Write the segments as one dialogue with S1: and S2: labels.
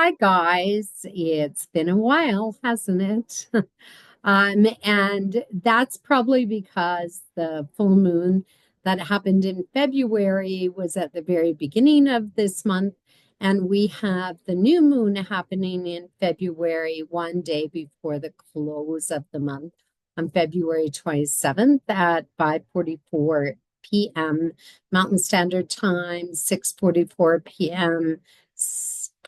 S1: Hi guys, it's been a while, hasn't it? And that's probably because the full moon that happened in February was at the very beginning of this month, and we have the new moon happening in February, one day before the close of the month, on February 27th at 5:44 p.m. Mountain Standard Time, 6:44 p.m.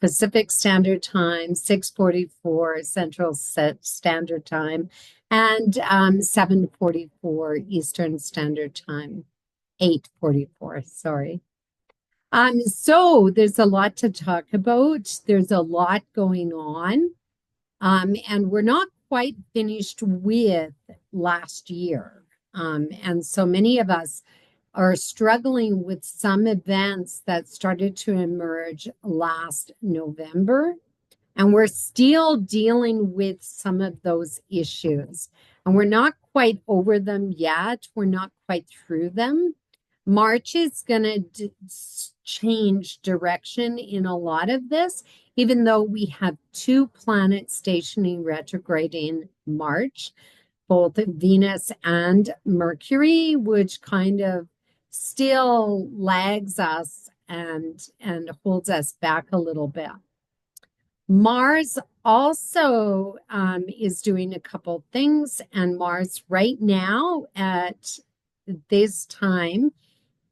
S1: Pacific Standard Time, 6:44 Central Standard Time, and 7:44 Eastern Standard Time. 8:44, sorry. So there's a lot to talk about. There's a lot going on. And we're not quite finished with last year. And so many of us are struggling with some events that started to emerge last November. And we're still dealing with some of those issues. And we're not quite over them yet. We're not quite through them. March is going to change direction in a lot of this, even though we have two planets stationing retrograde in March, both Venus and Mercury, which kind of still lags us and holds us back a little bit. Mars also is doing a couple things, and Mars right now at this time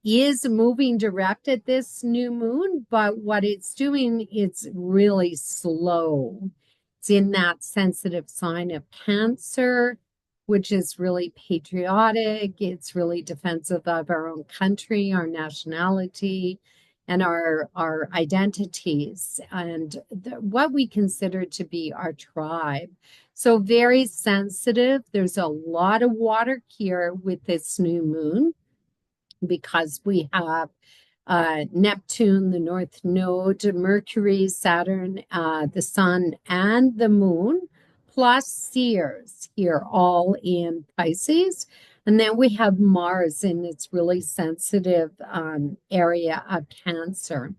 S1: is moving direct at this new moon, but what it's doing, it's really slow. It's in that sensitive sign of Cancer, which is really patriotic. It's really defensive of our own country, our nationality, and our identities, and what we consider to be our tribe. So very sensitive. There's a lot of water here with this new moon because we have Neptune, the North Node, Mercury, Saturn, the Sun, and the Moon, plus Seers here, all in Pisces. And then we have Mars in its really sensitive area of Cancer,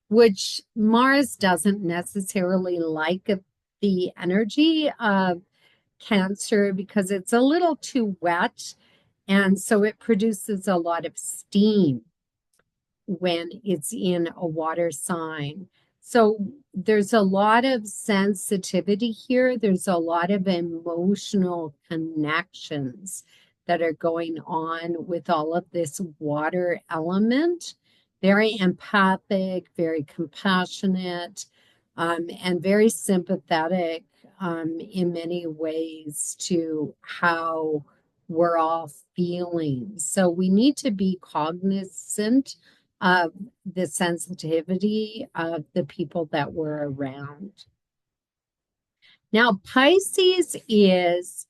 S1: which Mars doesn't necessarily like the energy of Cancer because it's a little too wet. And so it produces a lot of steam when it's in a water sign. So there's a lot of sensitivity here. There's a lot of emotional connections that are going on with all of this water element. Very empathic, very compassionate, and very sympathetic in many ways to how we're all feeling. So we need to be cognizant of the sensitivity of the people that we're around. Now, Pisces is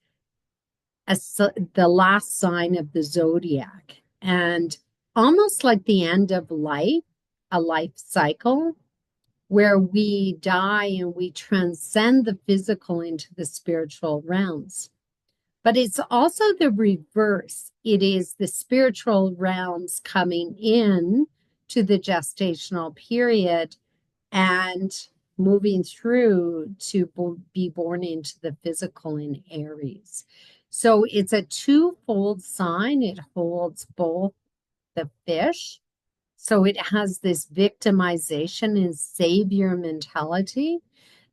S1: the last sign of the zodiac, and almost like the end of life, a life cycle where we die and we transcend the physical into the spiritual realms. But it's also the reverse. It is the spiritual realms coming in to the gestational period and moving through to be born into the physical in Aries. So it's a twofold sign. It holds both the fish. So it has this victimization and savior mentality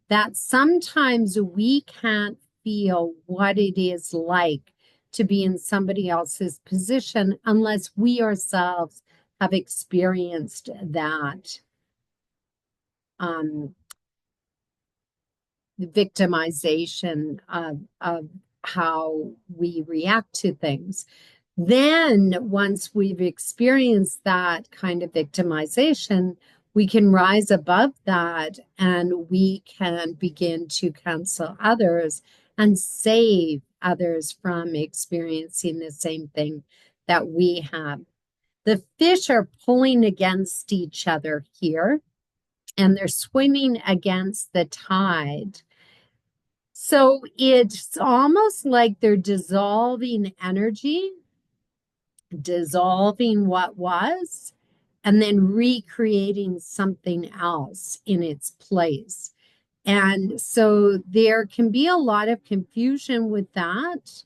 S1: that sometimes we can't feel what it is like to be in somebody else's position unless we ourselves have experienced that victimization of how we react to things. Then, once we've experienced that kind of victimization, we can rise above that and we can begin to counsel others and save others from experiencing the same thing that we have. The fish are pulling against each other here, and they're swimming against the tide. So it's almost like they're dissolving energy, dissolving what was, and then recreating something else in its place. And so there can be a lot of confusion with that,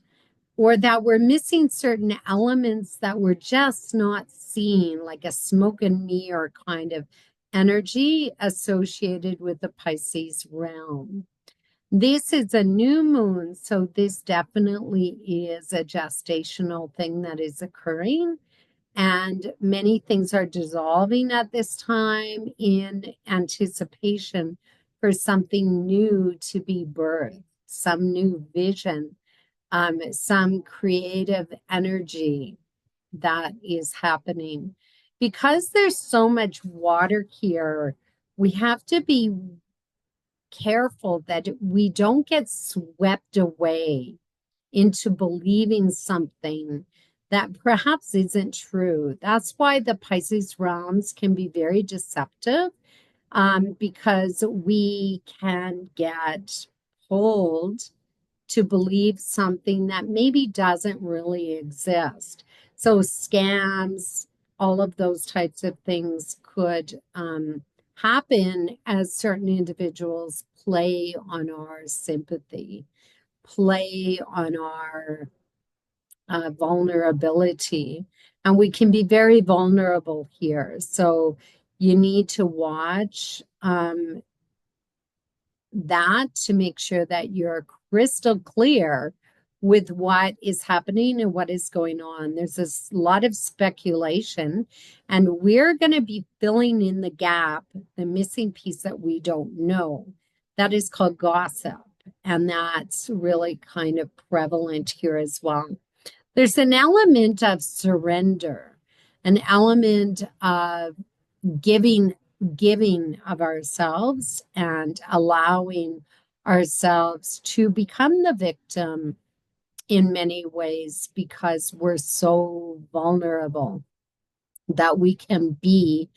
S1: or that we're missing certain elements that we're just not seeing, like a smoke and mirror kind of energy associated with the Pisces realm. This is a new moon, so this definitely is a gestational thing that is occurring. And many things are dissolving at this time in anticipation for something new to be birthed, some new vision, some creative energy that is happening. Because there's so much water here, we have to be careful that we don't get swept away into believing something that perhaps isn't true. That's why the Pisces realms can be very deceptive, because we can get pulled to believe something that maybe doesn't really exist. So scams, all of those types of things could happen as certain individuals play on our sympathy, play on our vulnerability. And we can be very vulnerable here. So you need to watch that to make sure that you're crystal clear with what is happening and what is going on. There's a lot of speculation, and we're going to be filling in the gap, the missing piece that we don't know. That is called gossip, and that's really kind of prevalent here as well. There's an element of surrender, an element of giving giving of ourselves and allowing ourselves to become the victim in many ways, because we're so vulnerable that we can be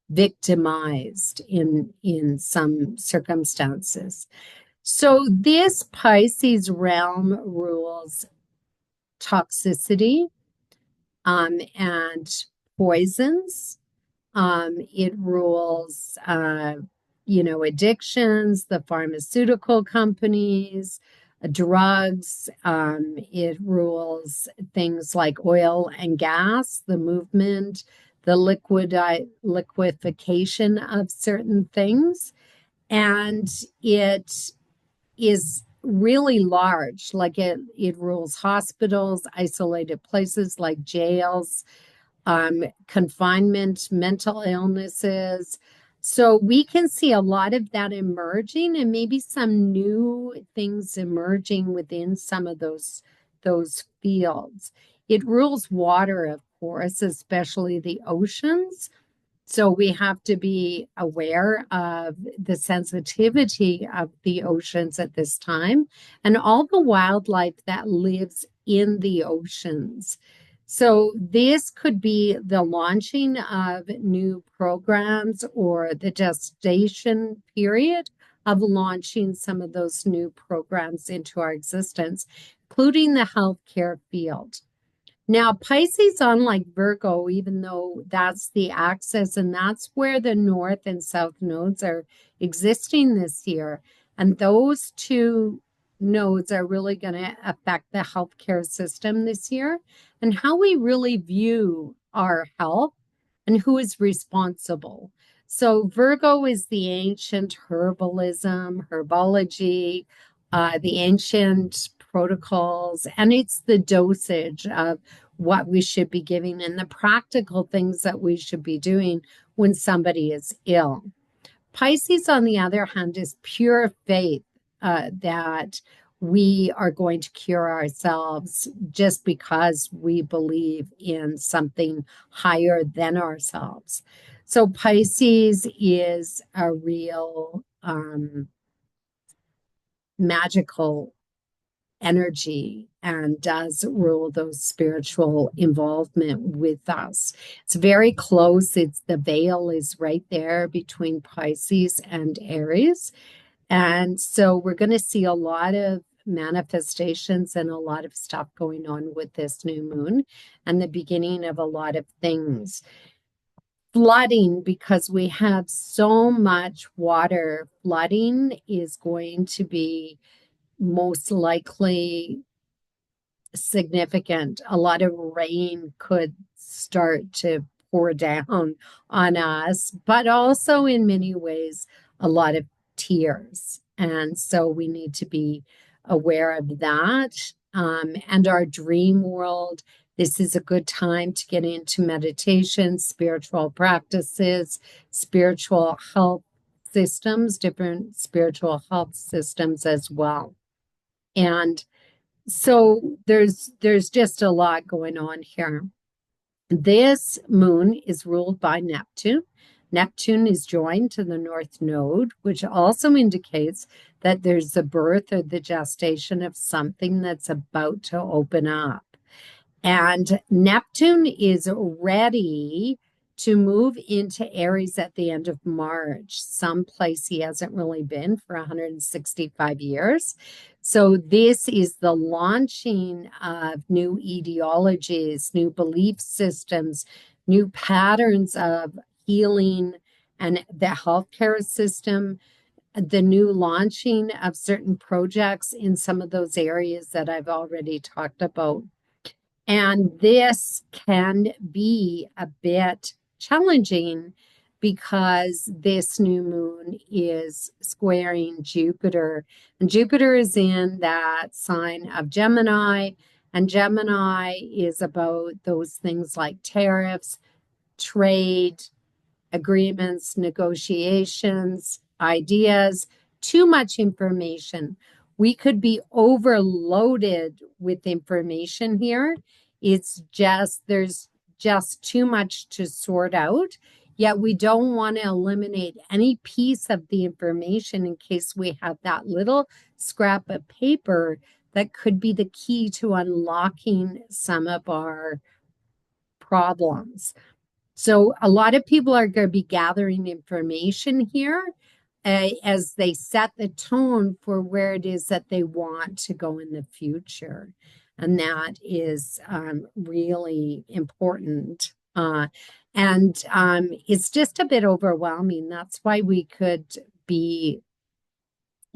S1: victimized in some circumstances. So this Pisces realm rules toxicity, and poisons. It rules, addictions, the pharmaceutical companies, drugs. It rules things like oil and gas, the movement, the liquefaction of certain things. And it is really large. Like it rules hospitals, isolated places like jails, confinement, mental illnesses. So we can see a lot of that emerging, and maybe some new things emerging within some of those fields. It rules water, of course, especially the oceans. So we have to be aware of the sensitivity of the oceans at this time and all the wildlife that lives in the oceans. So this could be the launching of new programs or the gestation period of launching some of those new programs into our existence, including the healthcare field. Now, Pisces, unlike Virgo, even though that's the axis and that's where the north and south nodes are existing this year, and those two nodes are really going to affect the healthcare system this year and how we really view our health and who is responsible. So, Virgo is the ancient herbalism, herbology, the ancient protocols, and it's the dosage of what we should be giving and the practical things that we should be doing when somebody is ill. Pisces, on the other hand, is pure faith, that we are going to cure ourselves just because we believe in something higher than ourselves. So Pisces is a real magical energy and does rule those spiritual involvement with us. It's very close. It's the veil is right there between Pisces and Aries. And so we're going to see a lot of manifestations and a lot of stuff going on with this new moon and the beginning of a lot of things. flooding, because we have so much water, flooding is going to be most likely significant. A lot of rain could start to pour down on us, but also in many ways, a lot of tears. And so we need to be aware of that. And our dream world, this is a good time to get into meditation, spiritual practices, spiritual health systems, different spiritual health systems as well. And so there's just a lot going on here. This moon is ruled by Neptune. Neptune is joined to the North Node, which also indicates that there's the birth or the gestation of something that's about to open up. And Neptune is ready to move into Aries at the end of March, someplace he hasn't really been for 165 years. So this is the launching of new ideologies, new belief systems, new patterns of healing and the healthcare system, the new launching of certain projects in some of those areas that I've already talked about. And this can be a bit challenging because this new moon is squaring Jupiter. And Jupiter is in that sign of Gemini. And Gemini is about those things like tariffs, trade, agreements, negotiations, ideas, too much information. We could be overloaded with information here. It's just, there's just too much to sort out. Yet we don't want to eliminate any piece of the information in case we have that little scrap of paper that could be the key to unlocking some of our problems. So a lot of people are going to be gathering information here as they set the tone for where it is that they want to go in the future. And that is really important. And it's just a bit overwhelming. That's why we could be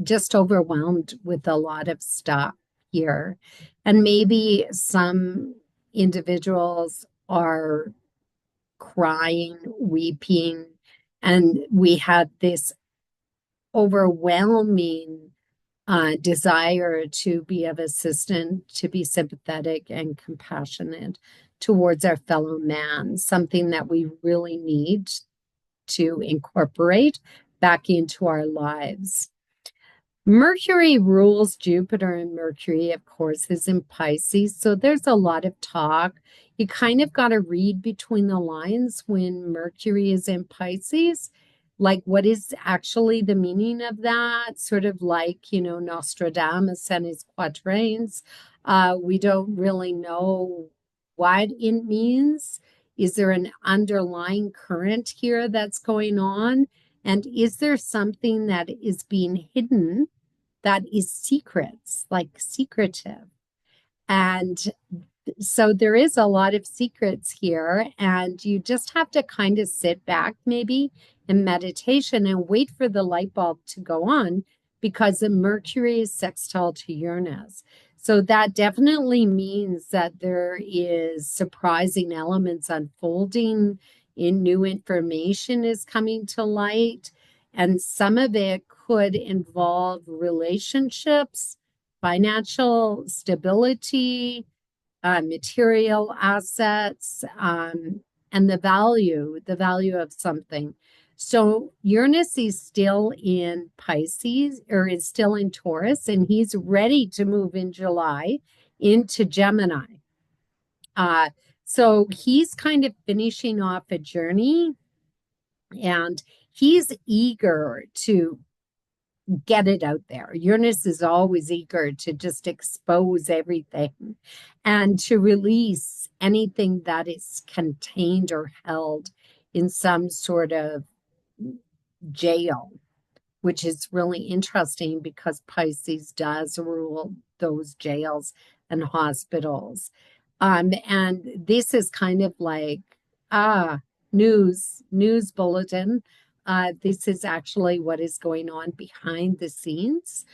S1: just overwhelmed with a lot of stuff here. And maybe some individuals are crying, weeping, and we had this overwhelming desire to be of assistance, to be sympathetic and compassionate towards our fellow man, something that we really need to incorporate back into our lives. Mercury rules Jupiter, and Mercury, of course, is in Pisces. So there's a lot of talk. You kind of got to read between the lines when Mercury is in Pisces. Like, what is actually the meaning of that? Sort of like, Nostradamus and his quatrains. We don't really know what it means. Is there an underlying current here that's going on? And is there something that is being hidden that is secrets, like secretive? And so there is a lot of secrets here, and you just have to kind of sit back maybe in meditation and wait for the light bulb to go on, because the Mercury is sextile to Uranus. So that definitely means that there is surprising elements unfolding, in new information is coming to light, and some of it could involve relationships, financial stability, material assets, and the value of something. So Uranus is still in Pisces, or is still in Taurus, and he's ready to move in July into Gemini. So he's kind of finishing off a journey, and he's eager to get it out there. Uranus is always eager to just expose everything and to release anything that is contained or held in some sort of jail, which is really interesting because Pisces does rule those jails and hospitals. And this is kind of like, news bulletin. This is actually what is going on behind the scenes,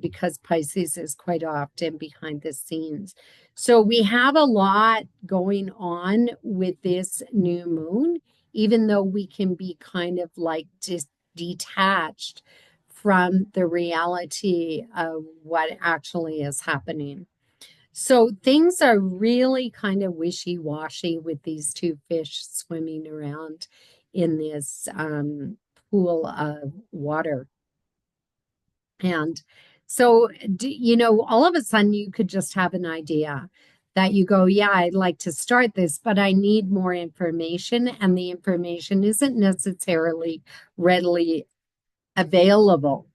S1: because Pisces is quite often behind the scenes. So we have a lot going on with this new moon, even though we can be kind of like just detached from the reality of what actually is happening. So things are really kind of wishy-washy with these two fish swimming around in this pool of water. And so, all of a sudden you could just have an idea that you go, yeah, I'd like to start this, but I need more information. And the information isn't necessarily readily available.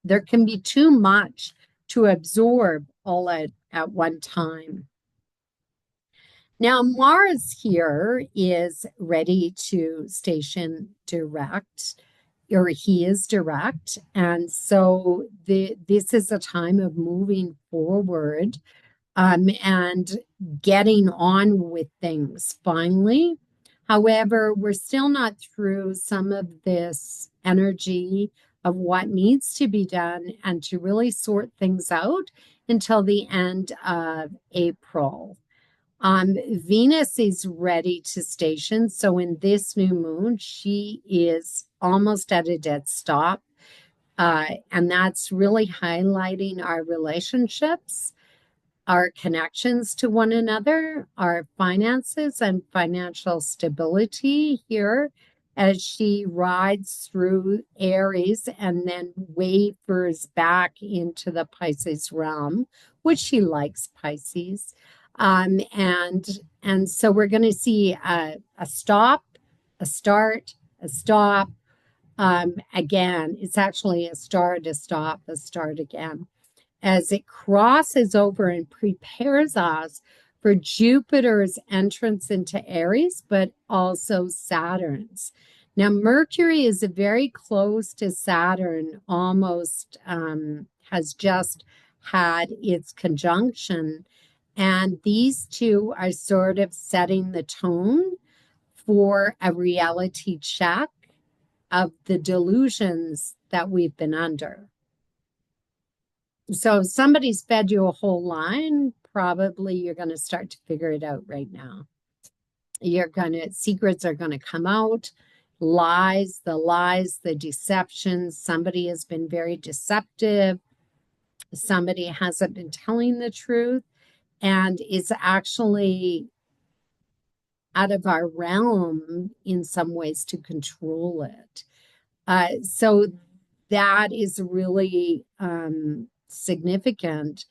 S1: There can be too much to absorb all at one time. Now, Mars here is ready to station direct, or he is direct. And so this is a time of moving forward, and getting on with things finally. However, we're still not through some of this energy of what needs to be done and to really sort things out until the end of April. Venus is ready to station. So in this new moon, she is almost at a dead stop. And that's really highlighting our relationships, our connections to one another, our finances and financial stability here as she rides through Aries and then wavers back into the Pisces realm, which she likes Pisces. And so we're going to see a stop, a start, a stop. Again, it's actually a start, a stop, a start again as it crosses over and prepares us for Jupiter's entrance into Aries, but also Saturn's. Now, Mercury is very close to Saturn, almost has just had its conjunction. And these two are sort of setting the tone for a reality check of the delusions that we've been under. So if somebody's fed you a whole line, probably you're going to start to figure it out right now. Secrets are going to come out, lies, the deceptions. Somebody has been very deceptive. Somebody hasn't been telling the truth and is actually out of our realm in some ways to control it. So that is really significant,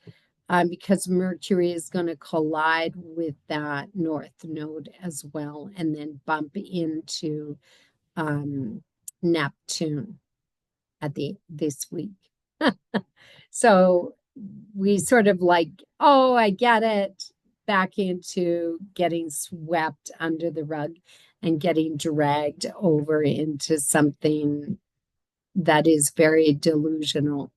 S1: because Mercury is going to collide with that North Node as well, and then bump into Neptune at this week. So we sort of like, oh, I get it, back into getting swept under the rug and getting dragged over into something that is very delusional.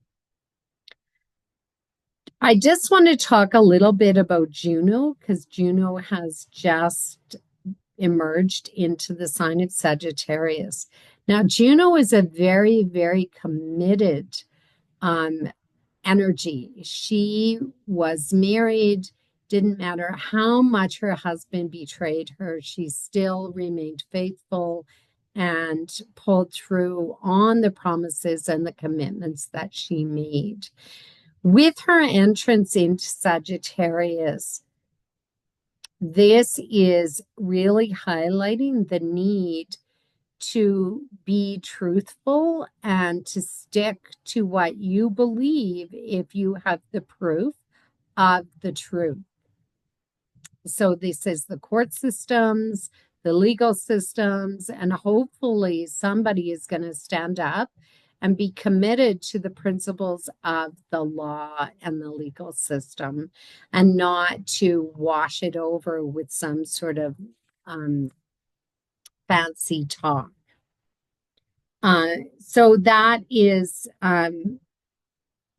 S1: I just want to talk a little bit about Juno, because Juno has just emerged into the sign of Sagittarius. Now, Juno is a very, very committed energy. She was married, didn't matter how much her husband betrayed her, she still remained faithful and pulled through on the promises and the commitments that she made. With her entrance into Sagittarius, this is really highlighting the need to be truthful and to stick to what you believe if you have the proof of the truth. So this is the court systems, the legal systems, and hopefully somebody is going to stand up and be committed to the principles of the law and the legal system and not to wash it over with some sort of fancy talk. So that is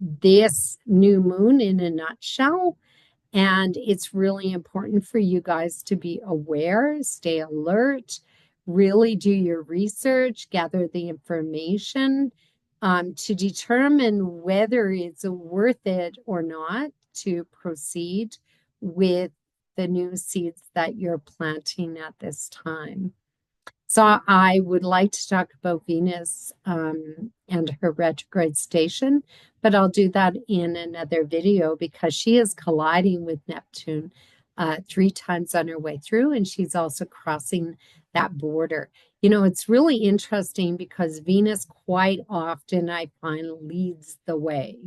S1: this new moon in a nutshell. And it's really important for you guys to be aware, stay alert, really do your research, gather the information to determine whether it's worth it or not to proceed with the new seeds that you're planting at this time. So I would like to talk about Venus and her retrograde station, but I'll do that in another video because she is colliding with Neptune 3 times on her way through, and she's also crossing that border. You know, it's really interesting because Venus quite often, I find, leads the way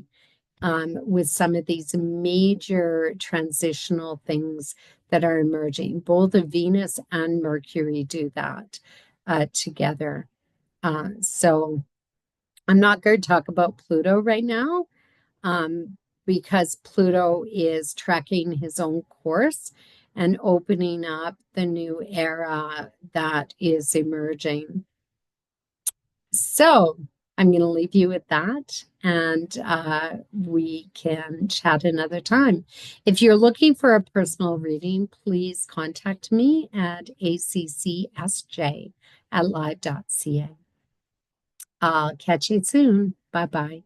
S1: with some of these major transitional things that are emerging. Both of Venus and Mercury do that together. So I'm not going to talk about Pluto right now because Pluto is tracking his own course and opening up the new era that is emerging. So I'm going to leave you with that, and we can chat another time. If you're looking for a personal reading, please contact me at accsj@live.ca. I'll catch you soon. Bye bye.